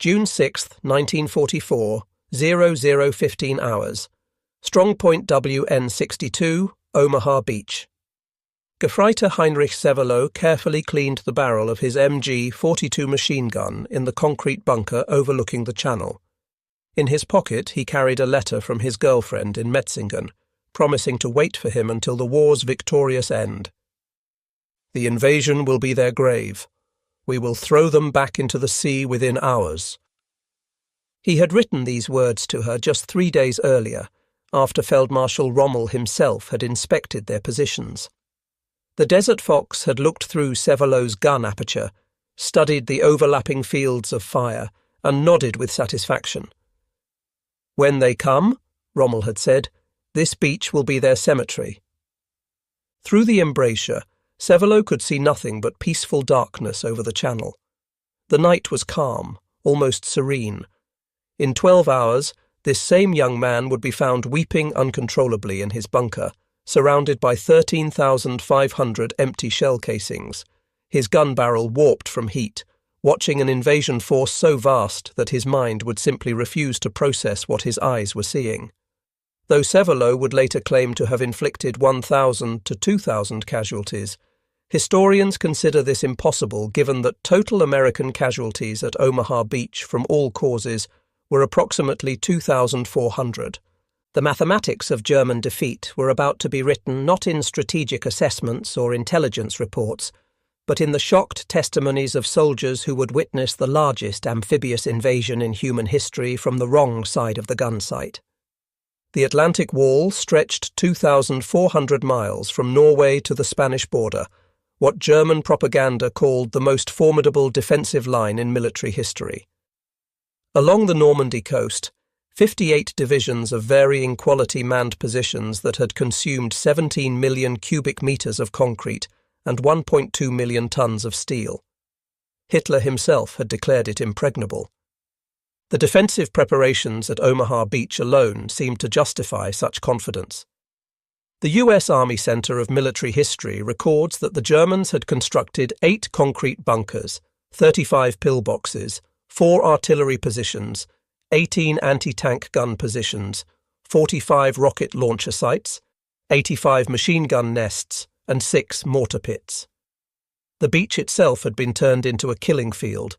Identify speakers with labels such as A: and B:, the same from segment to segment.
A: June 6, 1944, 00:15 hours. Strongpoint WN62, Omaha Beach. Gefreiter Heinrich Severloh carefully cleaned the barrel of his MG-42 machine gun in the concrete bunker overlooking the channel. In his pocket he carried a letter from his girlfriend in Metzingen, promising to wait for him until the war's victorious end. "The invasion will be their grave. We will throw them back into the sea within hours." He had written these words to her just 3 days earlier, after Feldmarschall Rommel himself had inspected their positions. The Desert Fox had looked through Severloh's gun aperture, studied the overlapping fields of fire, and nodded with satisfaction. "When they come," Rommel had said, "this beach will be their cemetery." Through the embrasure, Severloh could see nothing but peaceful darkness over the channel. The night was calm, almost serene. In 12 hours, this same young man would be found weeping uncontrollably in his bunker, surrounded by 13,500 empty shell casings, his gun barrel warped from heat, watching an invasion force so vast that his mind would simply refuse to process what his eyes were seeing. Though Severloh would later claim to have inflicted 1,000 to 2,000 casualties, historians consider this impossible given that total American casualties at Omaha Beach from all causes were approximately 2,400. The mathematics of German defeat were about to be written not in strategic assessments or intelligence reports, but in the shocked testimonies of soldiers who would witness the largest amphibious invasion in human history from the wrong side of the gun sight. The Atlantic Wall stretched 2,400 miles from Norway to the Spanish border, what German propaganda called the most formidable defensive line in military history. Along the Normandy coast, 58 divisions of varying quality manned positions that had consumed 17 million cubic meters of concrete and 1.2 million tons of steel. Hitler himself had declared it impregnable. The defensive preparations at Omaha Beach alone seemed to justify such confidence. The U.S. Army Center of Military History records that the Germans had constructed 8 concrete bunkers, 35 pillboxes, 4 artillery positions, 18 anti-tank gun positions, 45 rocket launcher sites, 85 machine gun nests, and 6 mortar pits. The beach itself had been turned into a killing field.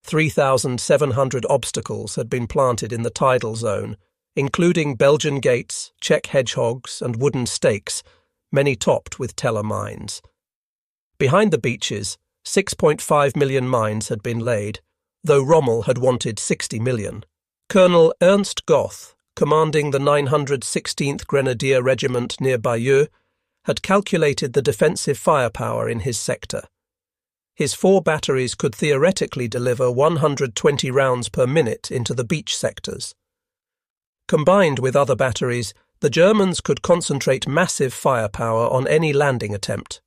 A: 3,700 obstacles had been planted in the tidal zone, including Belgian gates, Czech hedgehogs, and wooden stakes, many topped with teller mines. Behind the beaches, 6.5 million mines had been laid, though Rommel had wanted 60 million. Colonel Ernst Goth, commanding the 916th Grenadier Regiment near Bayeux, had calculated the defensive firepower in his sector. His 4 batteries could theoretically deliver 120 rounds per minute into the beach sectors. Combined with other batteries, the Germans could concentrate massive firepower on any landing attempt.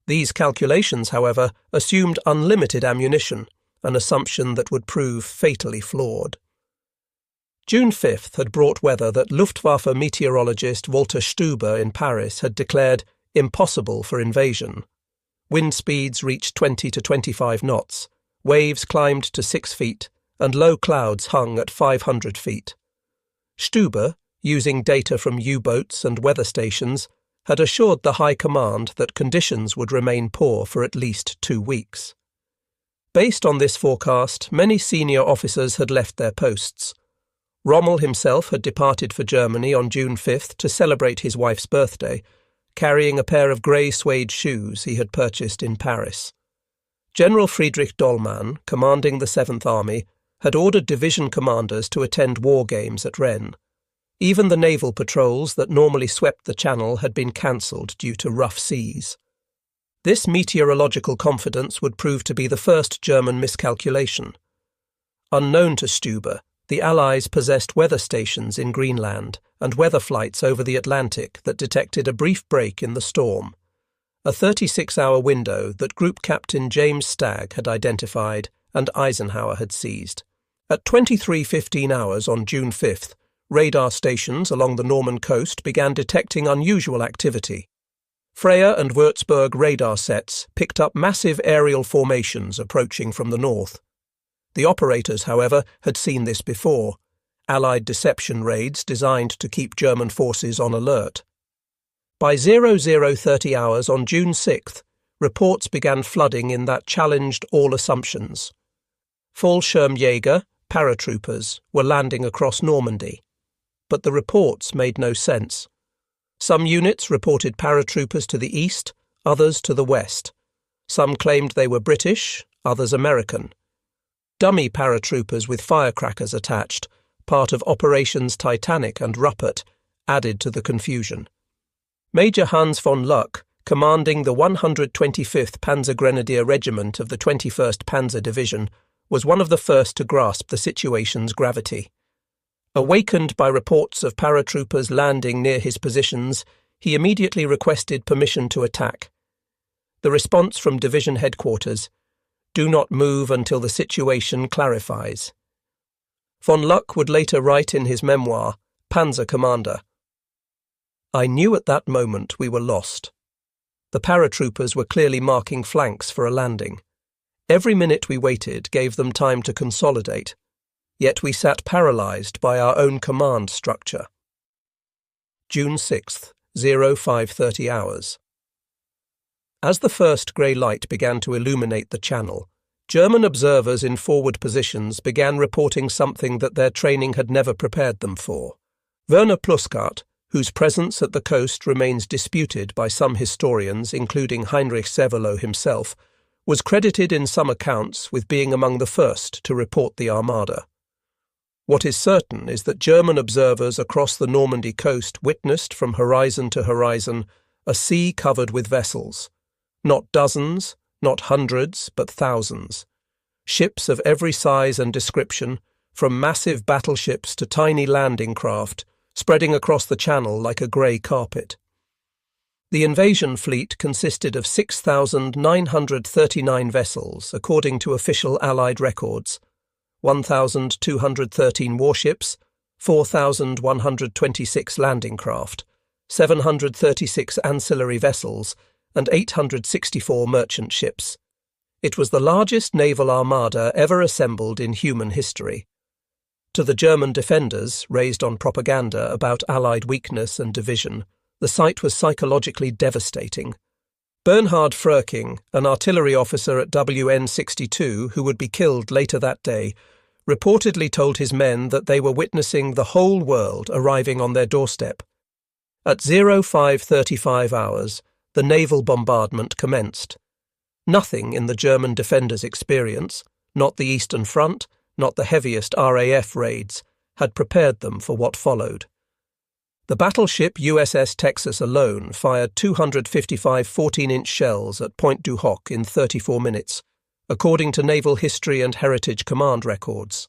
A: These calculations, however, assumed unlimited ammunition, an assumption that would prove fatally flawed. June 5th had brought weather that Luftwaffe meteorologist Walter Stuber in Paris had declared impossible for invasion. Wind speeds reached 20 to 25 knots, waves climbed to 6 feet, and low clouds hung at 500 feet. Stuber, using data from U-boats and weather stations, had assured the High Command that conditions would remain poor for at least 2 weeks. Based on this forecast, many senior officers had left their posts. Rommel himself had departed for Germany on June 5th to celebrate his wife's birthday, carrying a pair of grey suede shoes he had purchased in Paris. General Friedrich Dollmann, commanding the 7th Army, had ordered division commanders to attend war games at Rennes. Even the naval patrols that normally swept the Channel had been cancelled due to rough seas. This meteorological confidence would prove to be the first German miscalculation. Unknown to Stuber, the Allies possessed weather stations in Greenland and weather flights over the Atlantic that detected a brief break in the storm, a 36-hour window that Group Captain James Stagg had identified and Eisenhower had seized. At 23:15 hours on June 5th, radar stations along the Norman coast began detecting unusual activity. Freya and Würzburg radar sets picked up massive aerial formations approaching from the north. The operators, however, had seen this before, Allied deception raids designed to keep German forces on alert. By 0030 hours on June 6th, reports began flooding in that challenged all assumptions. Fallschirmjäger, paratroopers, were landing across Normandy. But the reports made no sense. Some units reported paratroopers to the east, others to the west. Some claimed they were British, others American. Dummy paratroopers with firecrackers attached, part of Operations Titanic and Ruppert, added to the confusion. Major Hans von Luck, commanding the 125th Panzer Grenadier Regiment of the 21st Panzer Division, was one of the first to grasp the situation's gravity. Awakened by reports of paratroopers landing near his positions, he immediately requested permission to attack. The response from division headquarters: "Do not move until the situation clarifies." Von Luck would later write in his memoir, Panzer Commander, "I knew at that moment we were lost. The paratroopers were clearly marking flanks for a landing. Every minute we waited gave them time to consolidate, yet we sat paralysed by our own command structure." June 6th, 0530 hours. As the first grey light began to illuminate the channel, German observers in forward positions began reporting something that their training had never prepared them for. Werner Pluskat, whose presence at the coast remains disputed by some historians, including Heinrich Severloh himself, was credited in some accounts with being among the first to report the armada. What is certain is that German observers across the Normandy coast witnessed from horizon to horizon a sea covered with vessels. Not dozens, not hundreds, but thousands. Ships of every size and description, from massive battleships to tiny landing craft, spreading across the channel like a grey carpet. The invasion fleet consisted of 6,939 vessels, according to official Allied records, 1,213 warships, 4,126 landing craft, 736 ancillary vessels, and 864 merchant ships. It was the largest naval armada ever assembled in human history. To the German defenders, raised on propaganda about Allied weakness and division, the sight was psychologically devastating. Bernhard Fröking, an artillery officer at WN 62 who would be killed later that day, reportedly told his men that they were witnessing the whole world arriving on their doorstep. At 0535 hours, the naval bombardment commenced. Nothing in the German defenders' experience, not the Eastern Front, not the heaviest RAF raids, had prepared them for what followed. The battleship USS Texas alone fired 255 14-inch shells at Point du Hoc in 34 minutes, according to Naval History and Heritage Command records.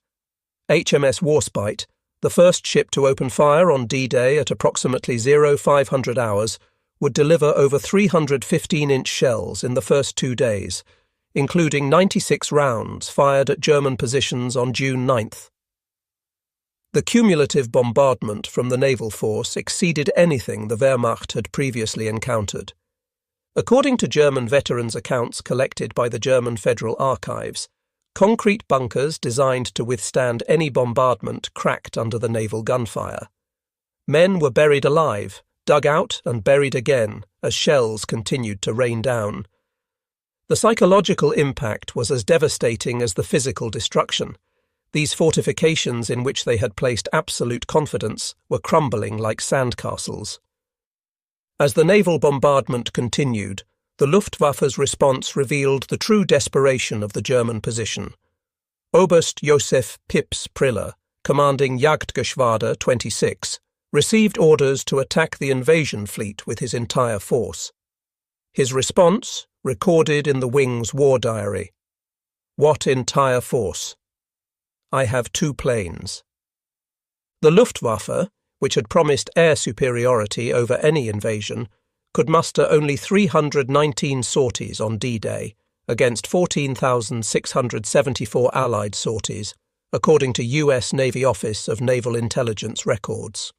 A: HMS Warspite, the first ship to open fire on D-Day at approximately 0500 hours, would deliver over 300 15-inch shells in the first 2 days, including 96 rounds fired at German positions on June 9th. The cumulative bombardment from the naval force exceeded anything the Wehrmacht had previously encountered. According to German veterans' accounts collected by the German Federal Archives, concrete bunkers designed to withstand any bombardment cracked under the naval gunfire. Men were buried alive, dug out and buried again as shells continued to rain down. The psychological impact was as devastating as the physical destruction. These fortifications in which they had placed absolute confidence were crumbling like sandcastles. As the naval bombardment continued, the Luftwaffe's response revealed the true desperation of the German position. Oberst Josef Pips Priller, commanding Jagdgeschwader 26, received orders to attack the invasion fleet with his entire force. His response, recorded in the Wing's war diary: "What entire force? I have 2 planes." The Luftwaffe, which had promised air superiority over any invasion, could muster only 319 sorties on D-Day, against 14,674 Allied sorties, according to U.S. Navy Office of Naval Intelligence records.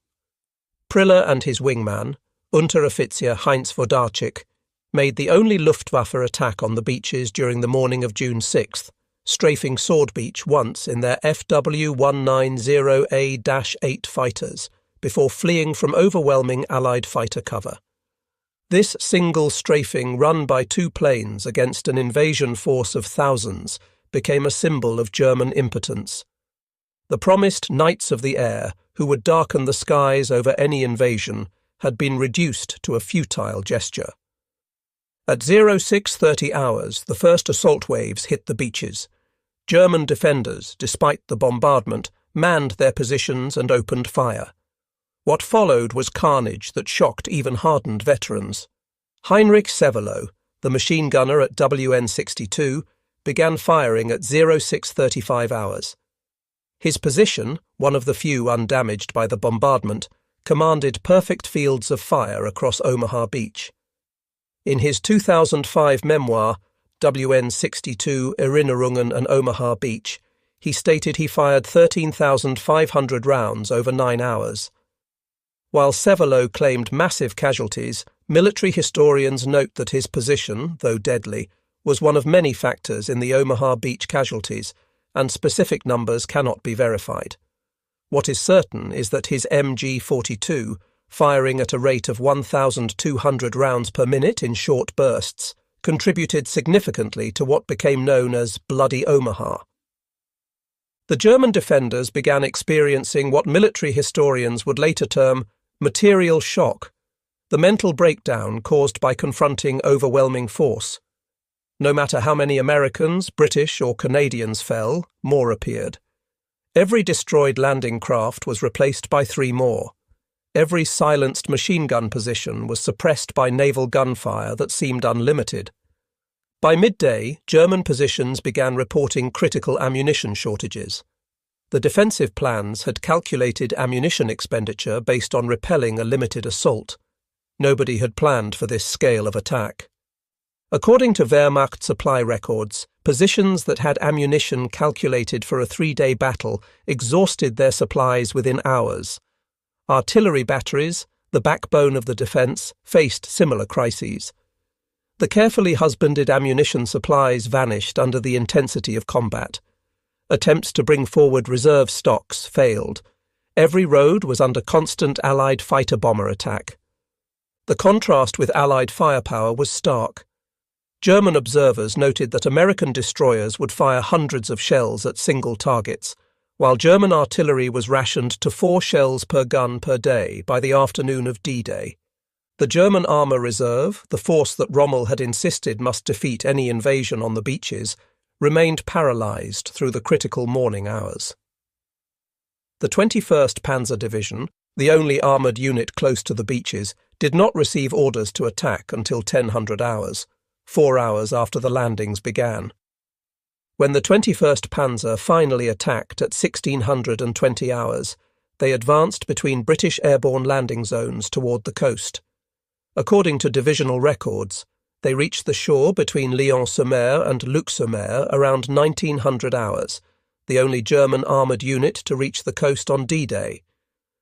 A: Priller and his wingman, Unteroffizier Heinz Wodarczyk, made the only Luftwaffe attack on the beaches during the morning of June 6th, strafing Sword Beach once in their FW-190A-8 fighters before fleeing from overwhelming Allied fighter cover. This single strafing run by two planes against an invasion force of thousands became a symbol of German impotence. The promised knights of the air, who would darken the skies over any invasion, had been reduced to a futile gesture. At 0630 hours, the first assault waves hit the beaches. German defenders, despite the bombardment, manned their positions and opened fire. What followed was carnage that shocked even hardened veterans. Heinrich Severloh, the machine gunner at WN-62, began firing at 0635 hours. His position, one of the few undamaged by the bombardment, commanded perfect fields of fire across Omaha Beach. In his 2005 memoir, WN-62 Erinnerungen an Omaha Beach, he stated he fired 13,500 rounds over 9 hours. While Severloh claimed massive casualties, military historians note that his position, though deadly, was one of many factors in the Omaha Beach casualties, and specific numbers cannot be verified. What is certain is that his MG-42, firing at a rate of 1,200 rounds per minute in short bursts, contributed significantly to what became known as Bloody Omaha. The German defenders began experiencing what military historians would later term material shock, the mental breakdown caused by confronting overwhelming force. No matter how many Americans, British, or Canadians fell, more appeared. Every destroyed landing craft was replaced by 3 more. Every silenced machine gun position was suppressed by naval gunfire that seemed unlimited. By midday, German positions began reporting critical ammunition shortages. The defensive plans had calculated ammunition expenditure based on repelling a limited assault. Nobody had planned for this scale of attack. According to Wehrmacht supply records, positions that had ammunition calculated for a 3-day battle exhausted their supplies within hours. Artillery batteries, the backbone of the defence, faced similar crises. The carefully husbanded ammunition supplies vanished under the intensity of combat. Attempts to bring forward reserve stocks failed. Every road was under constant Allied fighter-bomber attack. The contrast with Allied firepower was stark. German observers noted that American destroyers would fire hundreds of shells at single targets, while German artillery was rationed to 4 shells per gun per day by the afternoon of D-Day. The German Armour Reserve, the force that Rommel had insisted must defeat any invasion on the beaches, remained paralysed through the critical morning hours. The 21st Panzer Division, the only armoured unit close to the beaches, did not receive orders to attack until 1000 hours, 4 hours after the landings began. When the 21st Panzer finally attacked at 1620 hours, they advanced between British airborne landing zones toward the coast. According to divisional records, they reached the shore between Lyon-sur-Mer and Luc-sur-Mer around 1900 hours, the only German armoured unit to reach the coast on D-Day.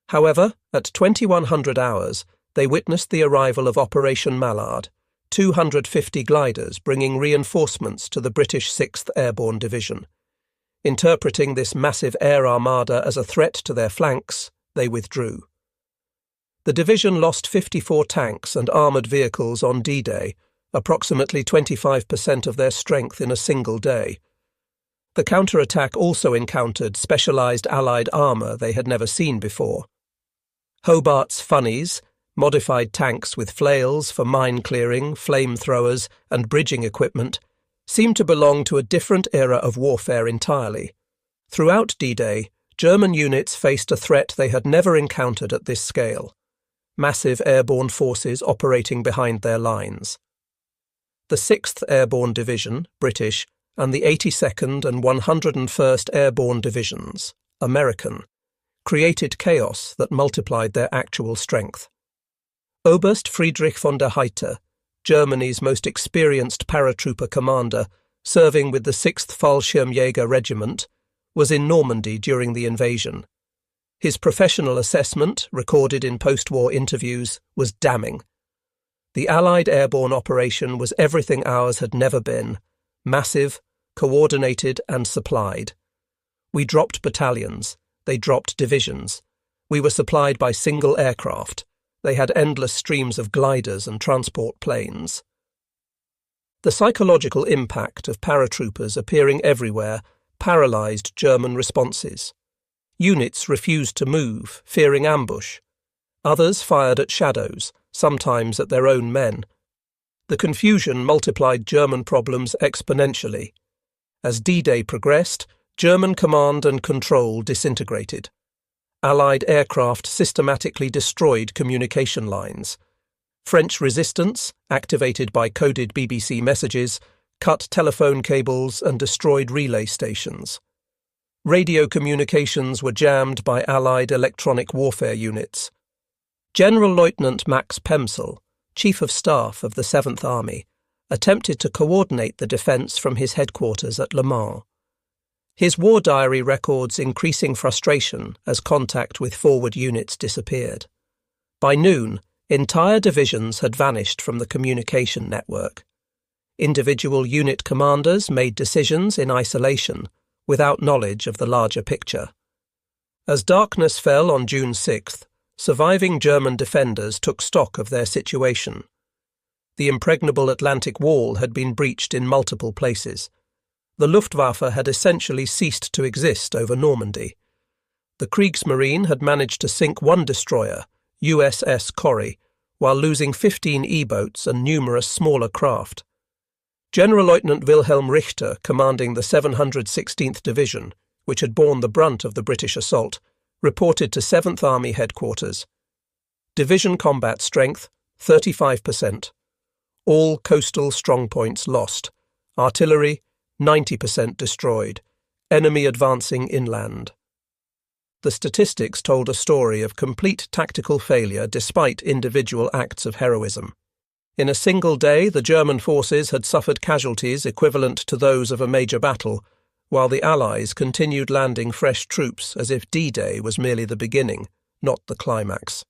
A: However, at 2100 hours, they witnessed the arrival of Operation Mallard, 250 gliders bringing reinforcements to the British 6th Airborne Division. Interpreting this massive air armada as a threat to their flanks, they withdrew. The division lost 54 tanks and armoured vehicles on D-Day, approximately 25% of their strength in a single day. The counterattack also encountered specialised Allied armour they had never seen before. Hobart's funnies, modified tanks with flails for mine clearing, flamethrowers, and bridging equipment, seemed to belong to a different era of warfare entirely. Throughout D-Day, German units faced a threat they had never encountered at this scale: massive airborne forces operating behind their lines. The 6th Airborne Division, British, and the 82nd and 101st Airborne Divisions, American, created chaos that multiplied their actual strength. Oberst Friedrich von der Heydte, Germany's most experienced paratrooper commander, serving with the 6th Fallschirmjäger Regiment, was in Normandy during the invasion. His professional assessment, recorded in post-war interviews, was damning. The Allied airborne operation was everything ours had never been: massive, coordinated and supplied. We dropped battalions, they dropped divisions. We were supplied by single aircraft. They had endless streams of gliders and transport planes. The psychological impact of paratroopers appearing everywhere paralysed German responses. Units refused to move, fearing ambush. Others fired at shadows, sometimes at their own men. The confusion multiplied German problems exponentially. As D-Day progressed, German command and control disintegrated. Allied aircraft systematically destroyed communication lines. French resistance, activated by coded BBC messages, cut telephone cables and destroyed relay stations. Radio communications were jammed by Allied electronic warfare units. General-Lieutenant Max Pemsel, Chief of Staff of the 7th Army, attempted to coordinate the defence from his headquarters at Le Mans. His war diary records increasing frustration as contact with forward units disappeared. By noon, entire divisions had vanished from the communication network. Individual unit commanders made decisions in isolation, without knowledge of the larger picture. As darkness fell on June 6th, surviving German defenders took stock of their situation. The impregnable Atlantic Wall had been breached in multiple places. The Luftwaffe had essentially ceased to exist over Normandy. The Kriegsmarine had managed to sink one destroyer, USS Corrie, while losing 15 E-boats and numerous smaller craft. General-Lieutenant Wilhelm Richter, commanding the 716th Division, which had borne the brunt of the British assault, reported to 7th Army headquarters. Division combat strength, 35%. All coastal strongpoints lost. Artillery, 90% destroyed. Enemy advancing inland. The statistics told a story of complete tactical failure despite individual acts of heroism. In a single day, the German forces had suffered casualties equivalent to those of a major battle, while the Allies continued landing fresh troops as if D-Day was merely the beginning, not the climax.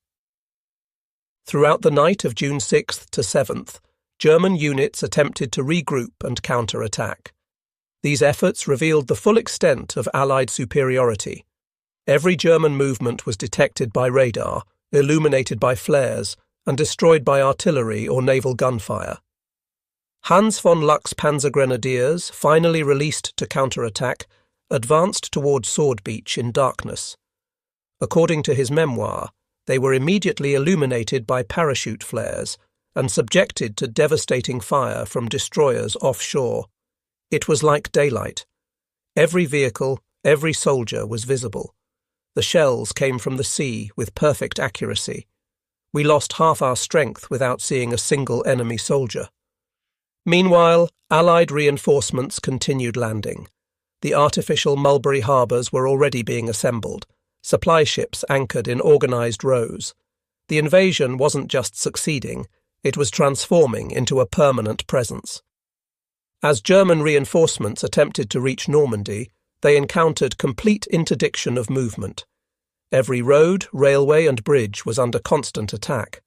A: Throughout the night of June 6th to 7th, German units attempted to regroup and counterattack. These efforts revealed the full extent of Allied superiority. Every German movement was detected by radar, illuminated by flares, and destroyed by artillery or naval gunfire. Hans von Luck's Panzer Grenadiers, finally released to counterattack, advanced toward Sword Beach in darkness. According to his memoir, they were immediately illuminated by parachute flares and subjected to devastating fire from destroyers offshore. It was like daylight. Every vehicle, every soldier was visible. The shells came from the sea with perfect accuracy. We lost half our strength without seeing a single enemy soldier. Meanwhile, Allied reinforcements continued landing. The artificial Mulberry harbours were already being assembled, supply ships anchored in organised rows. The invasion wasn't just succeeding, it was transforming into a permanent presence. As German reinforcements attempted to reach Normandy, they encountered complete interdiction of movement. Every road, railway and bridge was under constant attack.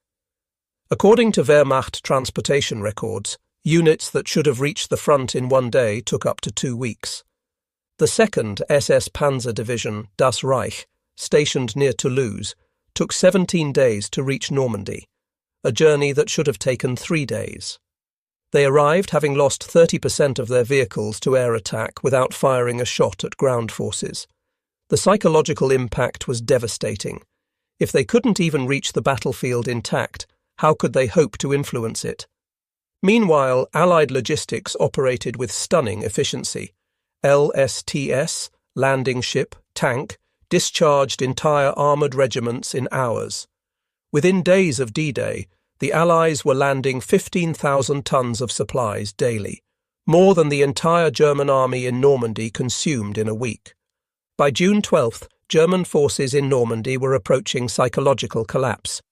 A: According to Wehrmacht transportation records, units that should have reached the front in one day took up to 2 weeks. The 2nd SS Panzer Division, Das Reich, stationed near Toulouse, took 17 days to reach Normandy, a journey that should have taken 3 days. They arrived having lost 30% of their vehicles to air attack without firing a shot at ground forces. The psychological impact was devastating. If they couldn't even reach the battlefield intact, how could they hope to influence it? Meanwhile, Allied logistics operated with stunning efficiency. LSTS, landing ship, tank, discharged entire armoured regiments in hours. Within days of D-Day, the Allies were landing 15,000 tons of supplies daily, more than the entire German army in Normandy consumed in a week. By June 12th, German forces in Normandy were approaching psychological collapse.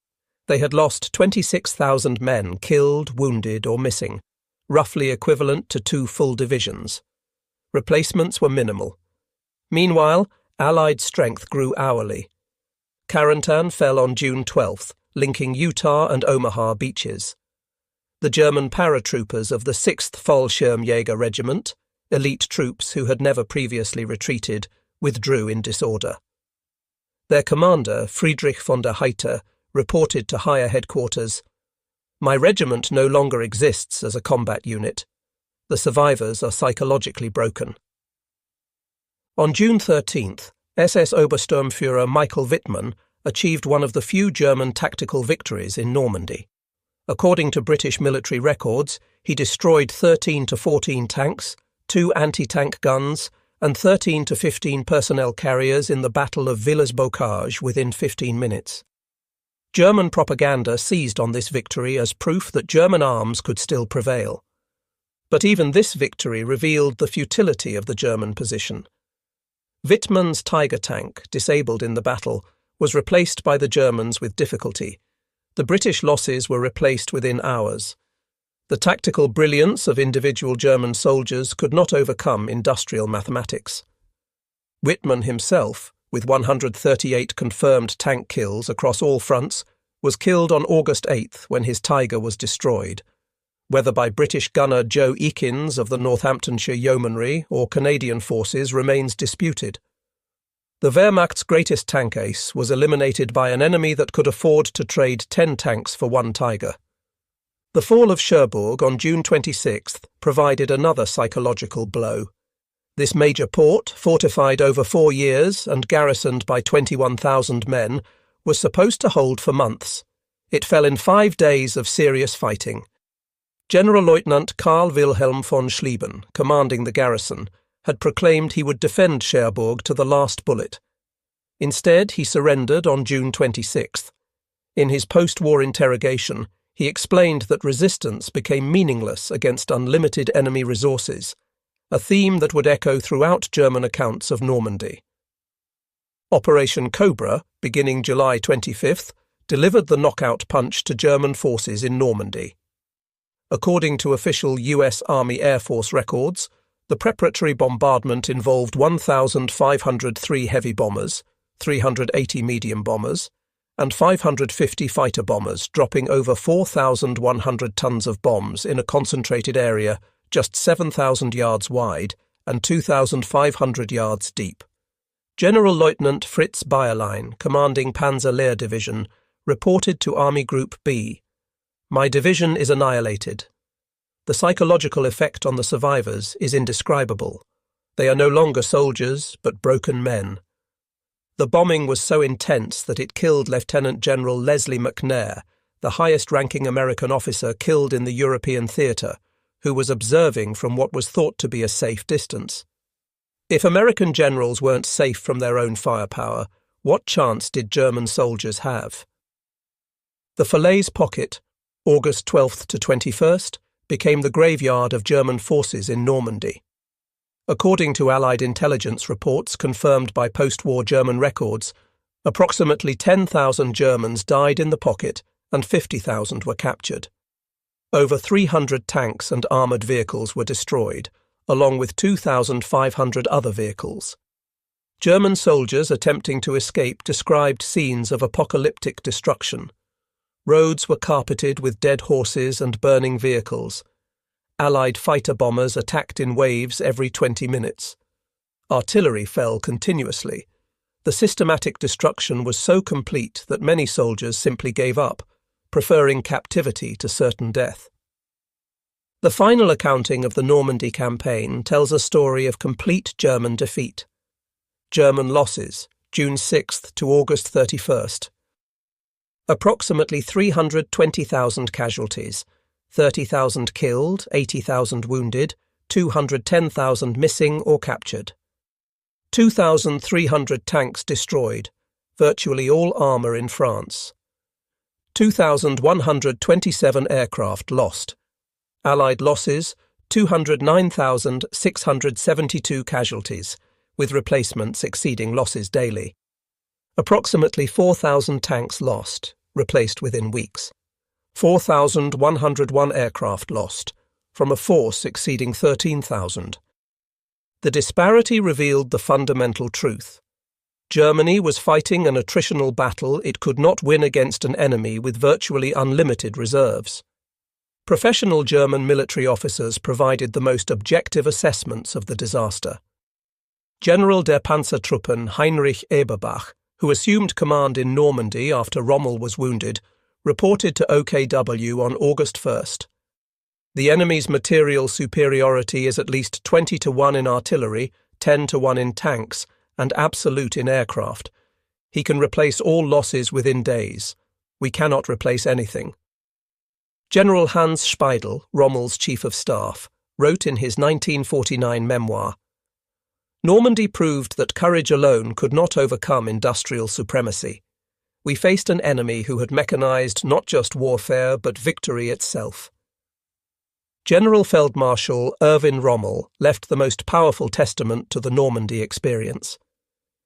A: They had lost 26,000 men killed, wounded or missing, roughly equivalent to 2 full divisions. Replacements were minimal. Meanwhile, Allied strength grew hourly. Carentan fell on June 12th, linking Utah and Omaha beaches. The German paratroopers of the 6th Fallschirmjäger Regiment, Elite troops who had never previously retreated withdrew in disorder. Their commander, Friedrich von der Heydte, reported to higher headquarters, "My regiment no longer exists as a combat unit. The survivors are psychologically broken." On June 13th, SS Obersturmführer Michael Wittmann achieved one of the few German tactical victories in Normandy. According to British military records, he destroyed 13 to 14 tanks, 2 anti-tank guns, and 13 to 15 personnel carriers in the Battle of Villers-Bocage within 15 minutes. German propaganda seized on this victory as proof that German arms could still prevail. But even this victory revealed the futility of the German position. Wittmann's Tiger tank, disabled in the battle, was replaced by the Germans with difficulty. The British losses were replaced within hours. The tactical brilliance of individual German soldiers could not overcome industrial mathematics. Wittmann himself, with 138 confirmed tank kills across all fronts, was killed on August 8th when his Tiger was destroyed, whether by British gunner Joe Eakins of the Northamptonshire Yeomanry or Canadian forces remains disputed. The Wehrmacht's greatest tank ace was eliminated by an enemy that could afford to trade 10 tanks for 1 Tiger. The fall of Cherbourg on June 26th provided another psychological blow. This major port, fortified over 4 years and garrisoned by 21,000 men, was supposed to hold for months. It fell in 5 days of serious fighting. General-Lieutenant Karl Wilhelm von Schlieben, commanding the garrison, had proclaimed he would defend Cherbourg to the last bullet. Instead, he surrendered on June 26th. In his post-war interrogation, he explained that resistance became meaningless against unlimited enemy resources, a theme that would echo throughout German accounts of Normandy. Operation Cobra, beginning July 25th, delivered the knockout punch to German forces in Normandy. According to official US Army Air Force records, the preparatory bombardment involved 1,503 heavy bombers, 380 medium bombers, and 550 fighter bombers, dropping over 4,100 tons of bombs in a concentrated area just 7,000 yards wide and 2,500 yards deep. General-Lieutenant Fritz Bayerlein, commanding Panzer Lehr Division, reported to Army Group B, "My division is annihilated. The psychological effect on the survivors is indescribable. They are no longer soldiers, but broken men." The bombing was so intense that it killed Lieutenant General Leslie McNair, the highest-ranking American officer killed in the European theatre, who was observing from what was thought to be a safe distance. If American generals weren't safe from their own firepower, what chance did German soldiers have? The Falaise Pocket, August 12th to 21st, became the graveyard of German forces in Normandy. According to Allied intelligence reports confirmed by post-war German records, approximately 10,000 Germans died in the pocket and 50,000 were captured. Over 300 tanks and armoured vehicles were destroyed, along with 2,500 other vehicles. German soldiers attempting to escape described scenes of apocalyptic destruction. Roads were carpeted with dead horses and burning vehicles. Allied fighter bombers attacked in waves every 20 minutes. Artillery fell continuously. The systematic destruction was so complete that many soldiers simply gave up, preferring captivity to certain death. The final accounting of the Normandy campaign tells a story of complete German defeat. German losses, June 6th to August 31st. Approximately 320,000 casualties, 30,000 killed, 80,000 wounded, 210,000 missing or captured. 2,300 tanks destroyed, virtually all armour in France. 2,127 aircraft lost. Allied losses, 209,672 casualties, with replacements exceeding losses daily. Approximately 4,000 tanks lost, replaced within weeks. 4,101 aircraft lost, from a force exceeding 13,000. The disparity revealed the fundamental truth. Germany was fighting an attritional battle it could not win against an enemy with virtually unlimited reserves. Professional German military officers provided the most objective assessments of the disaster. General der Panzertruppen Heinrich Severloh, who assumed command in Normandy after Rommel was wounded, reported to OKW on August 1st. The enemy's material superiority is at least 20-1 in artillery, 10-1 in tanks, and absolute in aircraft. He can replace all losses within days. We cannot replace anything. General Hans Speidel, Rommel's chief of staff, wrote in his 1949 memoir, "Normandy proved that courage alone could not overcome industrial supremacy. We faced an enemy who had mechanized not just warfare but victory itself." General Feldmarschall Erwin Rommel left the most powerful testament to the Normandy experience.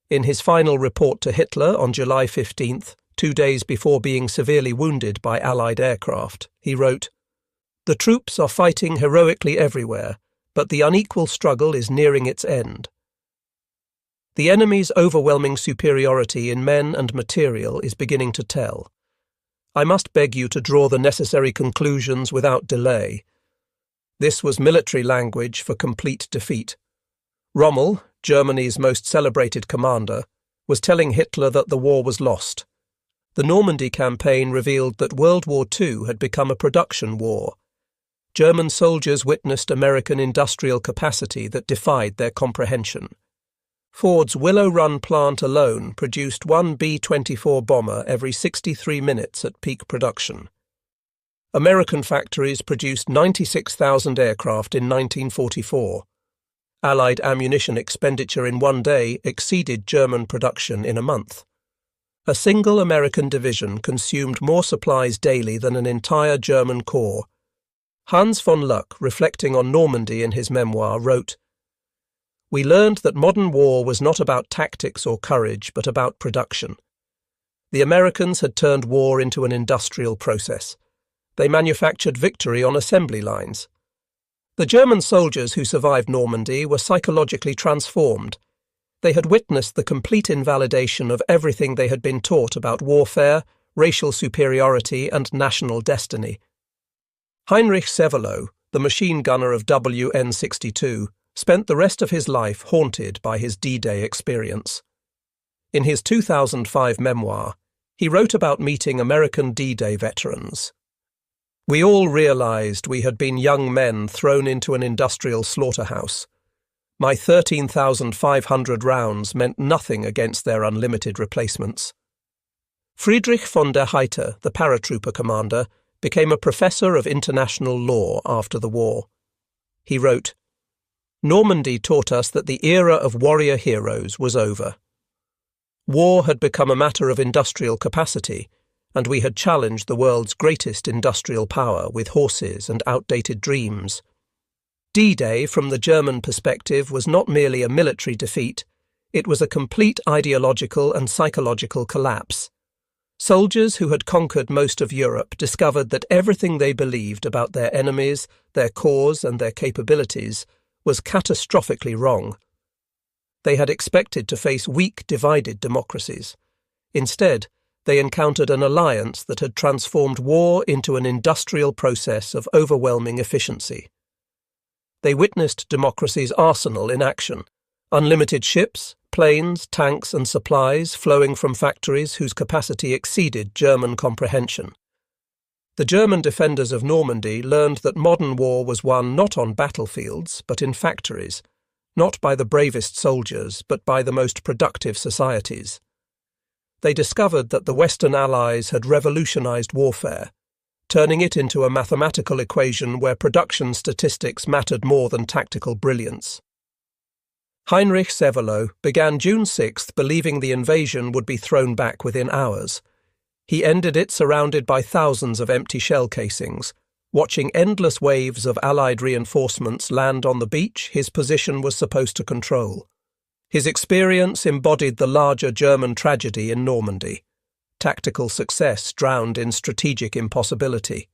A: In his final report to Hitler on July 15th, 2 days before being severely wounded by Allied aircraft, he wrote, "The troops are fighting heroically everywhere, but the unequal struggle is nearing its end. The enemy's overwhelming superiority in men and material is beginning to tell. I must beg you to draw the necessary conclusions without delay." This was military language for complete defeat. Rommel, Germany's most celebrated commander, was telling Hitler that the war was lost. The Normandy campaign revealed that World War II had become a production war. German soldiers witnessed American industrial capacity that defied their comprehension. Ford's Willow Run plant alone produced one B-24 bomber every 63 minutes at peak production. American factories produced 96,000 aircraft in 1944. Allied ammunition expenditure in one day exceeded German production in a month. A single American division consumed more supplies daily than an entire German corps. Hans von Luck, reflecting on Normandy in his memoir, wrote, "We learned that modern war was not about tactics or courage, but about production. The Americans had turned war into an industrial process. They manufactured victory on assembly lines. The German soldiers who survived Normandy were psychologically transformed. They had witnessed the complete invalidation of everything they had been taught about warfare, racial superiority, and national destiny." Heinrich Severloh, the machine gunner of WN-62, spent the rest of his life haunted by his D-Day experience. In his 2005 memoir, he wrote about meeting American D-Day veterans. "We all realized we had been young men thrown into an industrial slaughterhouse. My 13,500 rounds meant nothing against their unlimited replacements." Friedrich von der Heydte, the paratrooper commander, became a professor of international law after the war. He wrote, "Normandy taught us that the era of warrior heroes was over. War had become a matter of industrial capacity, and we had challenged the world's greatest industrial power with horses and outdated dreams. D-Day, from the German perspective, was not merely a military defeat, it was a complete ideological and psychological collapse. Soldiers who had conquered most of Europe discovered that everything they believed about their enemies, their cause, and their capabilities was catastrophically wrong. They had expected to face weak, divided democracies. Instead, they encountered an alliance that had transformed war into an industrial process of overwhelming efficiency. They witnessed democracy's arsenal in action: unlimited ships, planes, tanks, and supplies flowing from factories whose capacity exceeded German comprehension. The German defenders of Normandy learned that modern war was won not on battlefields, but in factories, not by the bravest soldiers, but by the most productive societies. They discovered that the Western Allies had revolutionized warfare, turning it into a mathematical equation where production statistics mattered more than tactical brilliance. Heinrich Severloh began June 6th believing the invasion would be thrown back within hours. He ended it surrounded by thousands of empty shell casings. Watching endless waves of Allied reinforcements land on the beach his position was supposed to control. His experience embodied the larger German tragedy in Normandy. Tactical success drowned in strategic impossibility.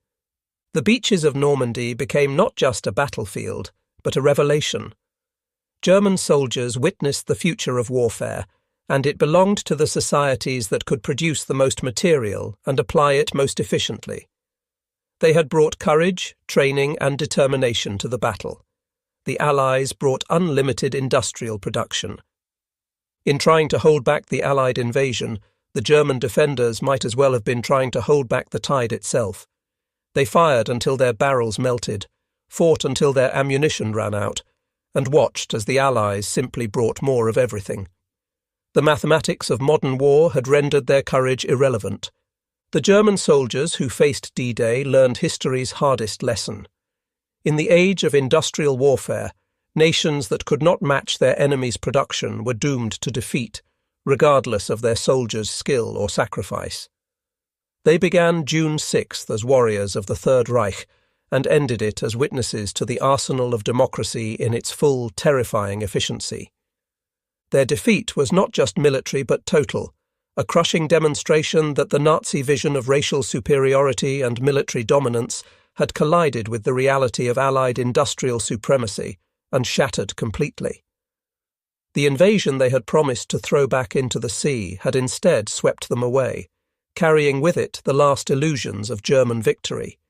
A: The beaches of Normandy became not just a battlefield, but a revelation. German soldiers witnessed the future of warfare, and it belonged to the societies that could produce the most material and apply it most efficiently. They had brought courage, training, and determination to the battle. The Allies brought unlimited industrial production. In trying to hold back the Allied invasion, the German defenders might as well have been trying to hold back the tide itself. They fired until their barrels melted, fought until their ammunition ran out, and watched as the Allies simply brought more of everything. The mathematics of modern war had rendered their courage irrelevant. The German soldiers who faced D-Day learned history's hardest lesson. In the age of industrial warfare, nations that could not match their enemy's production were doomed to defeat, regardless of their soldiers' skill or sacrifice. They began June 6th as warriors of the Third Reich and ended it as witnesses to the arsenal of democracy in its full, terrifying efficiency. Their defeat was not just military but total, a crushing demonstration that the Nazi vision of racial superiority and military dominance had collided with the reality of Allied industrial supremacy and shattered completely. The invasion they had promised to throw back into the sea had instead swept them away, carrying with it the last illusions of German victory.